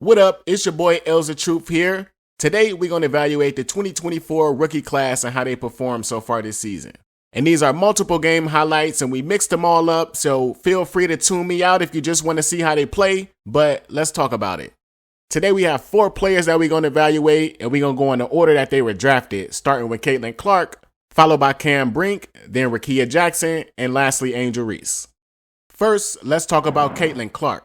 What up? It's your boy ElzdaTruph here. Today we're going to evaluate the 2024 rookie class and how they performed so far this season. And these are multiple game highlights and we mixed them all up, so feel free to tune me out if you just want to see how they play, but let's talk about it. Today we have 4 players that we're going to evaluate and we're going to go in the order that they were drafted, starting with Caitlin Clark, followed by Cameron Brink, then Rickea Jackson, and lastly Angel Reese. First, let's talk about Caitlin Clark.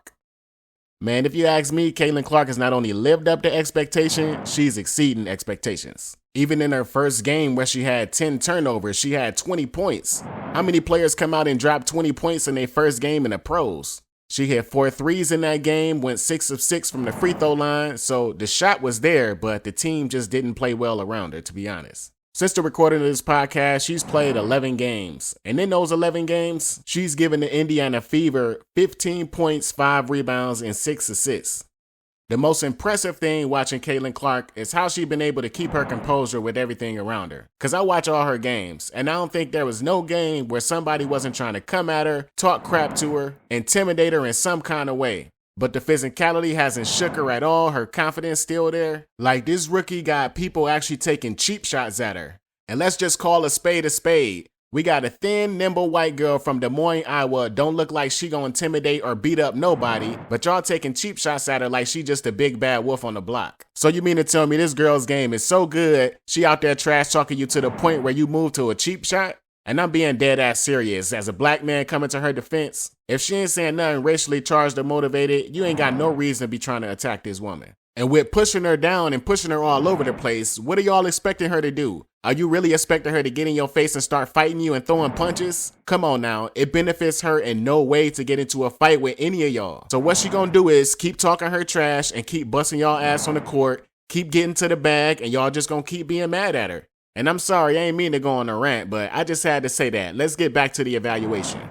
Man, if you ask me, Caitlin Clark has not only lived up to expectation, she's exceeding expectations. Even in her first game where she had 10 turnovers, she had 20 points. How many players come out and drop 20 points in their first game in the pros? She hit 4 threes in that game, went 6 of 6 from the free throw line, so the shot was there, but the team just didn't play well around her, to be honest. Since the recording of this podcast, she's played 11 games. And in those 11 games, she's given the Indiana Fever 15 points, 5 rebounds, and 6 assists. The most impressive thing watching Caitlin Clark is how she's been able to keep her composure with everything around her. Because I watch all her games, and I don't think there was no game where somebody wasn't trying to come at her, talk crap to her, intimidate her in some kind of way. But the physicality hasn't shook her at all, her confidence still there. Like, this rookie got people actually taking cheap shots at her. And let's just call a spade a spade. We got a thin, nimble white girl from Des Moines, Iowa, don't look like she gonna intimidate or beat up nobody, but y'all taking cheap shots at her like she just a big bad wolf on the block. So you mean to tell me this girl's game is so good, she out there trash talking you to the point where you move to a cheap shot? And I'm being dead ass serious. As a black man coming to her defense, if she ain't saying nothing racially charged or motivated, you ain't got no reason to be trying to attack this woman. And with pushing her down and pushing her all over the place, what are y'all expecting her to do? Are you really expecting her to get in your face and start fighting you and throwing punches? Come on now, it benefits her in no way to get into a fight with any of y'all. So what she gonna do is keep talking her trash and keep busting y'all ass on the court, keep getting to the bag, and y'all just gonna keep being mad at her. And I'm sorry, I ain't mean to go on a rant, but I just had to say that. Let's get back to the evaluation.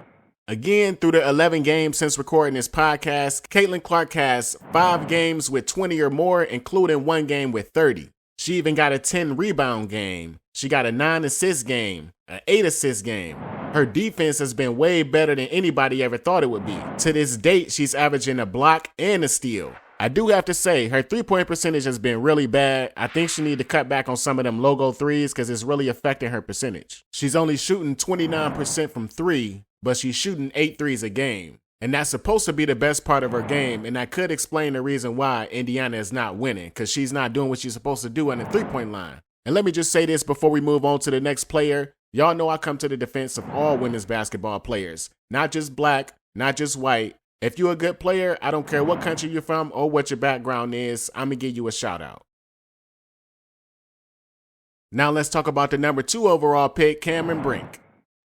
Again, through the 11 games since recording this podcast, Caitlin Clark has 5 games with 20 or more, including 1 game with 30. She even got a 10 rebound game. She got a 9 assist game, an 8 assist game. Her defense has been way better than anybody ever thought it would be. To this date, she's averaging a block and a steal. I do have to say, her 3-point percentage has been really bad. I think she need to cut back on some of them logo threes because it's really affecting her percentage. She's only shooting 29% from 3, but she's shooting 8 threes a game. And that's supposed to be the best part of her game, and that could explain the reason why Indiana is not winning, because she's not doing what she's supposed to do on the 3-point line. And let me just say this before we move on to the next player. Y'all know I come to the defense of all women's basketball players, not just black, not just white. If you're a good player, I don't care what country you're from or what your background is, I'm going to give you a shout out. Now let's talk about the number 2 overall pick, Cameron Brink.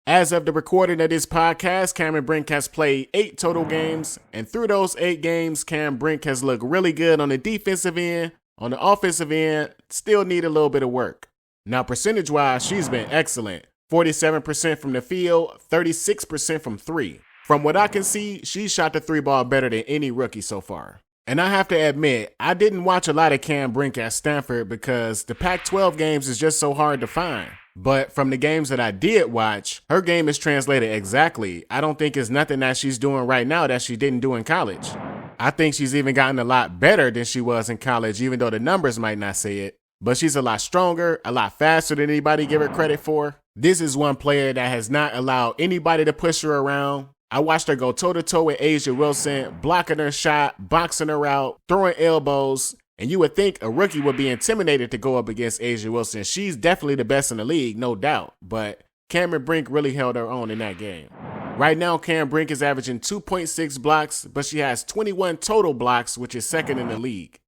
As of the recording of this podcast, Cameron Brink has played 8 total games, and through those 8 games, Cameron Brink has looked really good on the defensive end. On the offensive end, still need a little bit of work. Now percentage-wise, she's been excellent. 47% from the field, 36% from 3. From what I can see, she shot the 3 ball better than any rookie so far. And I have to admit, I didn't watch a lot of Cam Brink at Stanford because the Pac-12 games is just so hard to find. But from the games that I did watch, her game is translated exactly. I don't think it's nothing that she's doing right now that she didn't do in college. I think she's even gotten a lot better than she was in college, even though the numbers might not say it. But she's a lot stronger, a lot faster than anybody give her credit for. This is one player that has not allowed anybody to push her around. I watched her go toe-to-toe with Angel Wilson, blocking her shot, boxing her out, throwing elbows, and you would think a rookie would be intimidated to go up against Angel Wilson. She's definitely the best in the league, no doubt, but Cameron Brink really held her own in that game. Right now, Cameron Brink is averaging 2.6 blocks, but she has 21 total blocks, which is second in the league.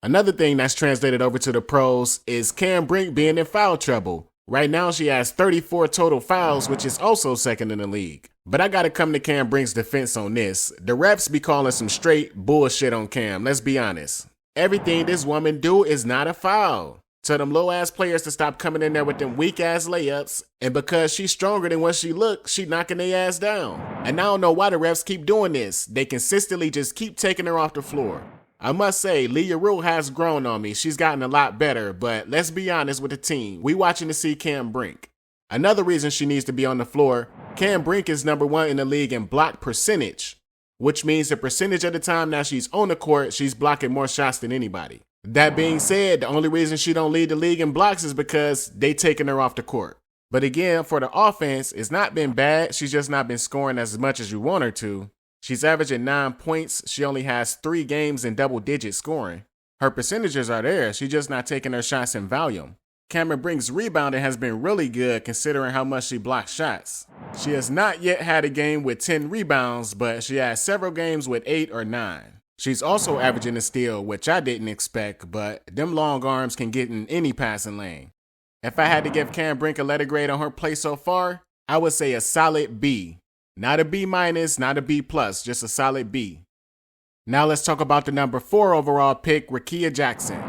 Another thing that's translated over to the pros is Cameron Brink being in foul trouble. Right now, she has 34 total fouls, which is also second in the league. But I gotta come to Cameron Brink's defense on this. The refs be calling some straight bullshit on Cam, let's be honest. Everything this woman do is not a foul. Tell them low-ass players to stop coming in there with them weak-ass layups, and because she's stronger than what she look, she knocking their ass down. And I don't know why the refs keep doing this. They consistently just keep taking her off the floor. I must say, Leah Rule has grown on me. She's gotten a lot better, but let's be honest with the team. We watching to see Cam Brink. Another reason she needs to be on the floor, Cam Brink is number 1 in the league in block percentage. which means the percentage of the time that she's on the court, she's blocking more shots than anybody. That being said, the only reason she don't lead the league in blocks is because they taking her off the court. But again, for the offense, it's not been bad. She's just not been scoring as much as you want her to. She's averaging 9 points. She only has 3 games in double-digit scoring. Her percentages are there. She's just not taking her shots in volume. Cameron Brink's rebounding has been really good considering how much she blocks shots. She has not yet had a game with 10 rebounds, but she has several games with 8 or 9. She's also averaging a steal, which I didn't expect, but them long arms can get in any passing lane. If I had to give Cameron Brink a letter grade on her play so far, I would say a solid B. Not a B minus, not a B plus, just a solid B. Now let's talk about the number 4 overall pick, Rickea Jackson.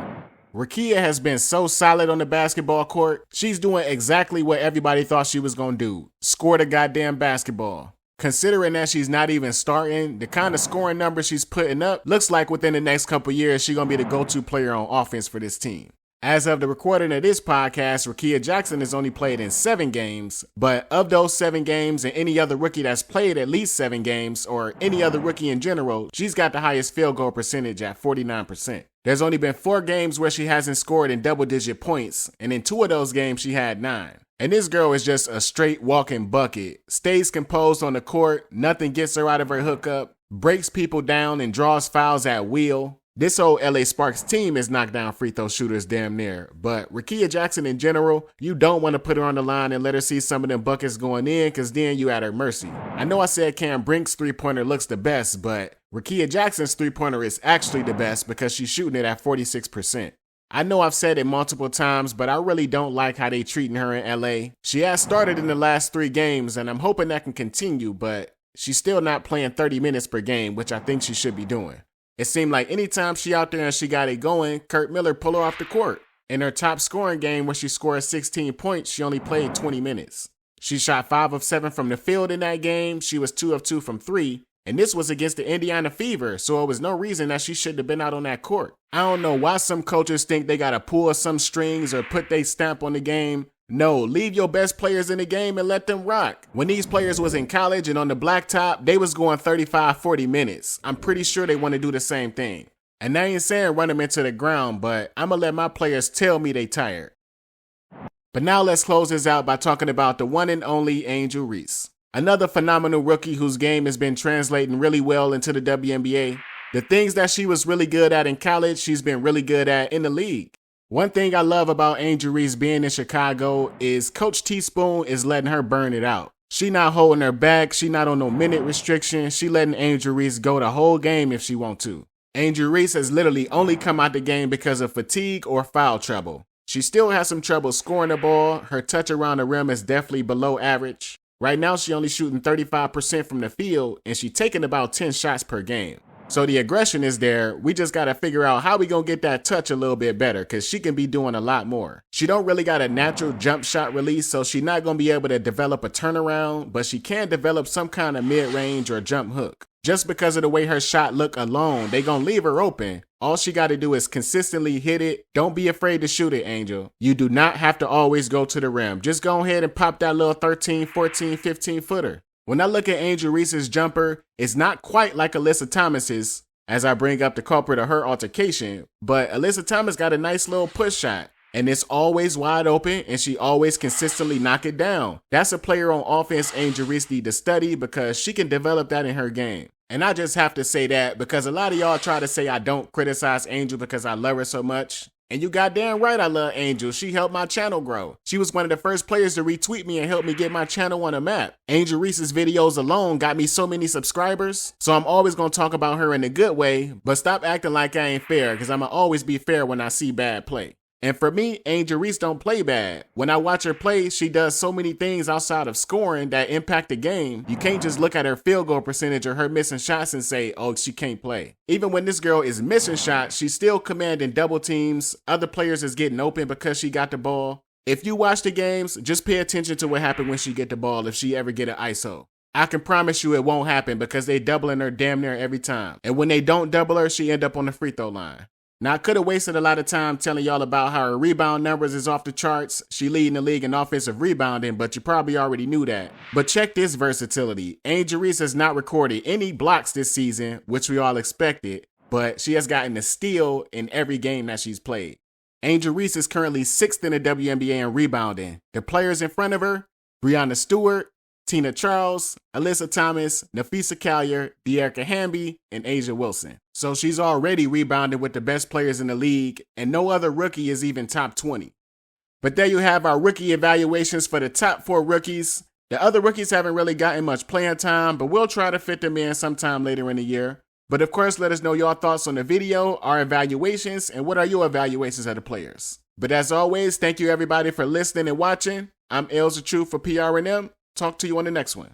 Rickea has been so solid on the basketball court. She's doing exactly what everybody thought she was going to do. Score the goddamn basketball. Considering that she's not even starting, the kind of scoring numbers she's putting up looks like within the next couple years she's going to be the go-to player on offense for this team. As of the recording of this podcast, Rickea Jackson has only played in 7 games, but of those 7 games and any other rookie that's played at least 7 games or any other rookie in general, she's got the highest field goal percentage at 49%. There's only been 4 games where she hasn't scored in double-digit points, and in 2 of those games she had 9. And this girl is just a straight walking bucket, stays composed on the court, nothing gets her out of her hookup, breaks people down and draws fouls at will. This whole LA Sparks team is knocked down free throw shooters damn near, but Rickea Jackson in general, you don't want to put her on the line and let her see some of them buckets going in because then you at her mercy. I know I said Cam Brink's three-pointer looks the best, but Rickea Jackson's three-pointer is actually the best because she's shooting it at 46%. I know I've said it multiple times, but I really don't like how they treating her in LA. She has started in the last 3 games and I'm hoping that can continue, but she's still not playing 30 minutes per game, which I think she should be doing. It seemed like anytime she out there and she got it going, Kurt Miller pull her off the court. In her top scoring game where she scored 16 points, she only played 20 minutes. She shot 5 of 7 from the field in that game. She was 2 of 2 from 3. And this was against the Indiana Fever, so it was no reason that she shouldn't have been out on that court. I don't know why some coaches think they gotta pull some strings or put their stamp on the game. No, leave your best players in the game and let them rock. When these players was in college and on the blacktop, they was going 35, 40 minutes. I'm pretty sure they want to do the same thing. And I ain't saying run them into the ground, but I'm gonna let my players tell me they tired. But now let's close this out by talking about the one and only Angel Reese. Another phenomenal rookie whose game has been translating really well into the WNBA. The things that she was really good at in college, she's been really good at in the league. One thing I love about Angel Reese being in Chicago is Coach Teaspoon is letting her burn it out. She not holding her back. She not on no minute restriction. She letting Angel Reese go the whole game if she want to. Angel Reese has literally only come out the game because of fatigue or foul trouble. She still has some trouble scoring the ball. Her touch around the rim is definitely below average. Right now, she only shooting 35% from the field, and she taking about 10 shots per game. So the aggression is there. We just got to figure out how we going to get that touch a little bit better because she can be doing a lot more. She don't really got a natural jump shot release, so she's not going to be able to develop a turnaround, but she can develop some kind of mid-range or jump hook. Just because of the way her shot look alone, they going to leave her open. All she got to do is consistently hit it. Don't be afraid to shoot it, Angel. You do not have to always go to the rim. Just go ahead and pop that little 13, 14, 15 footer. When I look at Angel Reese's jumper, it's not quite like Alyssa Thomas's, as I bring up the culprit of her altercation, but Alyssa Thomas got a nice little push shot, and it's always wide open, and she always consistently knock it down. That's a player on offense Angel Reese need to study because she can develop that in her game. And I just have to say that because a lot of y'all try to say I don't criticize Angel because I love her so much. And you goddamn right I love Angel. She helped my channel grow. She was one of the first players to retweet me and help me get my channel on a map. Angel Reese's videos alone got me so many subscribers. So I'm always going to talk about her in a good way, but stop acting like I ain't fair because I'm going to always be fair when I see bad play. And for me, Angel Reese don't play bad. When I watch her play, she does so many things outside of scoring that impact the game. You can't just look at her field goal percentage or her missing shots and say, oh, she can't play. Even when this girl is missing shots, she's still commanding double teams. Other players is getting open because she got the ball. If you watch the games, just pay attention to what happened when she get the ball if she ever get an ISO. I can promise you it won't happen because they doubling her damn near every time. And when they don't double her, she end up on the free throw line. Now, I could have wasted a lot of time telling y'all about how her rebound numbers is off the charts. She leading the league in offensive rebounding, but you probably already knew that. But check this versatility. Angel Reese has not recorded any blocks this season, which we all expected, but she has gotten a steal in every game that she's played. Angel Reese is currently 6th in the WNBA in rebounding. The players in front of her, Breonna Stewart, Tina Charles, Alyssa Thomas, Nafisa Collier, Dearica Hamby, and Asia Wilson. So she's already rebounded with the best players in the league, and no other rookie is even top 20. But there you have our rookie evaluations for the top 4 rookies. The other rookies haven't really gotten much playing time, but we'll try to fit them in sometime later in the year. But of course, let us know your thoughts on the video, our evaluations, and what are your evaluations of the players. But as always, thank you everybody for listening and watching. I'm ElzdaTruph for PRNM. Talk to you on the next one.